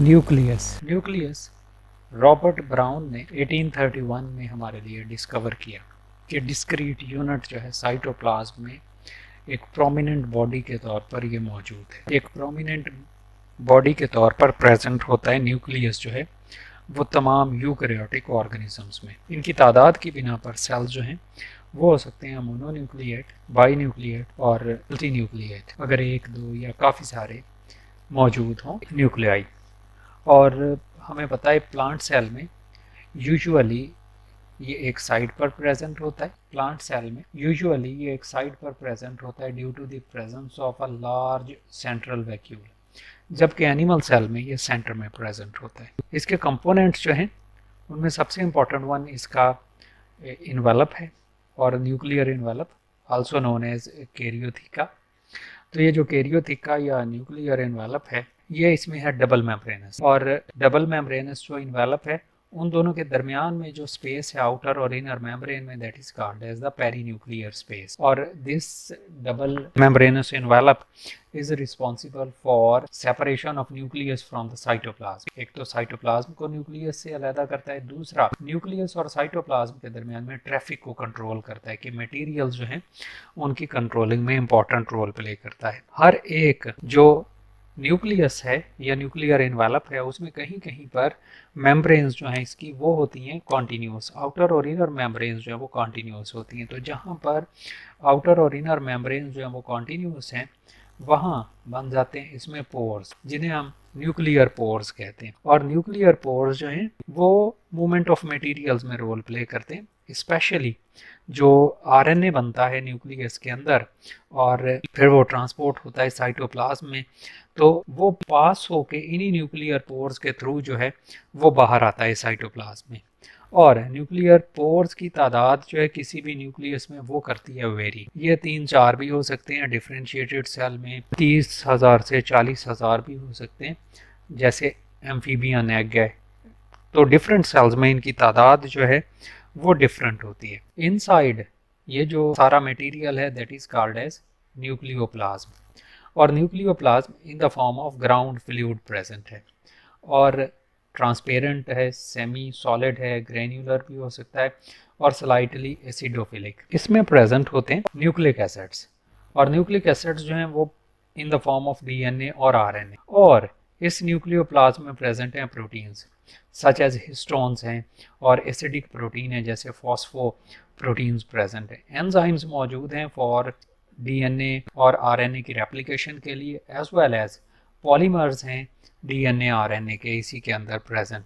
Nucleus Robert brown ने 1831 में हमारे लिए डिस्कवर किया कि डिस्क्रीट यूनिट जो है साइटोप्लाज्म में एक प्रोमिनेंट बॉडी के तौर पर ये मौजूद है। एक प्रोमिनेंट बॉडी के तौर पर प्रेजेंट होता है न्यूक्लियस जो है वो तमाम यूकैरियोटिक ऑर्गेनिजम्स में। इनकी तादाद की बिना पर सेल्स जो हैं वो हो सकते हैं मोनोन्यूक्लिएट, बाईन्यूक्लिएट और मल्टीन्यूक्लिएट, अगर एक दो या काफ़ी सारे मौजूद हों न्यूक्लियाई। और हमें पता है प्लांट सेल में यूजुअली ये एक साइड पर प्रेजेंट होता है। प्लांट सेल में यूजुअली ये एक साइड पर प्रेजेंट होता है due to the presence of a large central vacuole, जबकि एनिमल सेल में ये सेंटर में प्रेजेंट होता है। इसके कंपोनेंट्स जो हैं उनमें सबसे इम्पॉर्टेंट वन इसका इन्वेलप है, और nuclear envelope also known as karyotheca. तो ये जो कैरियोथिका या न्यूक्लियर इन्वेलप है ये इसमें है डबल मेम्ब्रेनस, और डबल मेम्ब्रेनस जो इन्वेलप है उन दोनों के दरमियान में जो स्पेस है आउटर और इनर मेम्ब्रेन में, that is called as the perinuclear space. और this double membranous envelope is responsible for separation of nucleus from the cytoplasm. एक तो साइटोप्लाज्म को न्यूक्लियस से अलग करता है, दूसरा न्यूक्लियस और साइटोप्लाज्म के दरमियान में ट्रैफिक को कंट्रोल करता है कि मटेरियल्स जो हैं उनकी कंट्रोलिंग में इंपॉर्टेंट रोल प्ले करता है। हर एक जो न्यूक्लियस है या न्यूक्लियर इन्वेलप है उसमें कहीं कहीं पर मेम्ब्रेन्स जो हैं इसकी वो होती हैं कॉन्टीन्यूस, आउटर और इनर मेम्ब्रेन्स जो है वो कॉन्टीन्यूस होती हैं। तो जहाँ पर आउटर और इनर मेम्ब्रेन्स जो है वो कॉन्टीन्यूस हैं वहाँ बन जाते हैं इसमें पोर्स, जिन्हें हम न्यूक्लियर पोर्स कहते हैं। और न्यूक्लियर पोर्स जो हैं वो मूवमेंट ऑफ मटेरियल्स में रोल प्ले करते हैं, स्पेशली जो आरएनए बनता है न्यूक्लियस के अंदर और फिर वो ट्रांसपोर्ट होता है साइटोप्लाज्म में, तो वो पास होके इन्हीं न्यूक्लियर पोर्स के थ्रू जो है वो बाहर आता है साइटोप्लाज्म में। और न्यूक्लियर पोर्स की तादाद जो है किसी भी न्यूक्लियस में वो करती है वेरी। ये 3-4 भी हो सकते हैं डिफ्रेंशिएटेड सेल में, 30,000 से 40,000 भी हो सकते हैं जैसे एम्फीबियन एग है। तो डिफरेंट सेल्स में इनकी तादाद जो है वो डिफरेंट होती है। इनसाइड ये जो सारा मटेरियल है that is called as nucleoplasm, और nucleoplasm in the form of ground fluid present है, और ट्रांसपेरेंट है, सेमी सॉलिड है, ग्रेन्युलर भी हो सकता है और स्लाइटली एसिडोफिलिक। इसमें प्रेजेंट होते हैं न्यूक्लिक एसिड्स, और न्यूक्लिक एसिड्स जो हैं वो इन द फॉर्म ऑफ डीएनए और आरएनए। और इस न्यूक्लियोप्लाज्म में प्रेजेंट हैं प्रोटीन्स सच एज हिस्टोन्स हैं और एसिडिक प्रोटीन है जैसे फॉस्फो प्रोटीन्स प्रेजेंट है। एंजाइम्स मौजूद हैं फॉर डीएनए और आरएनए की रेप्लिकेशन के लिए, एज वेल एज पॉलीमर्स हैं डीएनए आरएनए के इसी के अंदर प्रेजेंट।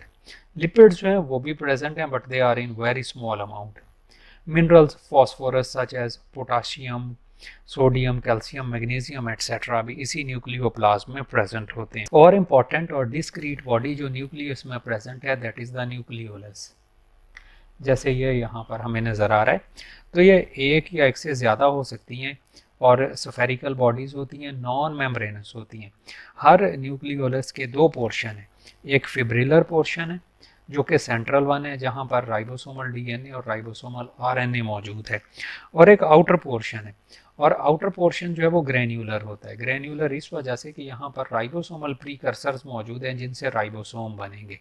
लिपिड्स जो हैं वो भी प्रेजेंट हैं but they are in very small amount. Minerals phosphorus such as potassium, sodium, calcium, magnesium etcetera भी इसी न्यूक्लियोप्लाज्म में प्रेजेंट होते हैं। और इम्पॉर्टेंट और डिस्क्रीट बॉडी जो न्यूक्लियस में प्रेजेंट है दैट इज द न्यूक्लियोलस, जैसे ये यहाँ पर हमें नज़र आ रहा है। तो ये एक या एक से ज़्यादा हो सकती हैं और स्फेरिकल बॉडीज़ होती हैं, नॉन मेम्ब्रेनस होती हैं। हर न्यूक्लियोलस के दो पोर्शन हैं, एक फिब्रिलर पोर्शन है जो कि सेंट्रल वन है जहाँ पर राइबोसोमल डीएनए और राइबोसोमल आरएनए मौजूद है, और एक आउटर पोर्शन है, और आउटर पोर्शन जो है वो ग्रेन्युलर होता है। ग्रेन्युलर इस वजह से कि यहाँ पर राइबोसोमल प्रीकर्सर्स मौजूद हैं जिनसे राइबोसोम बनेंगे।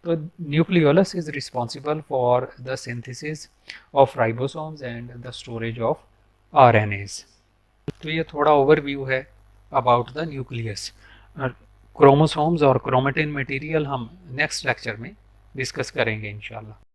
तो nucleolus is responsible for the synthesis of ribosomes and the storage of RNS. तो ये थोड़ा ओवरव्यू है अबाउट द न्यूक्लियस। क्रोमोसोम्स और क्रोमेटिन मटेरियल हम नेक्स्ट लेक्चर में डिस्कस करेंगे इंशाल्लाह।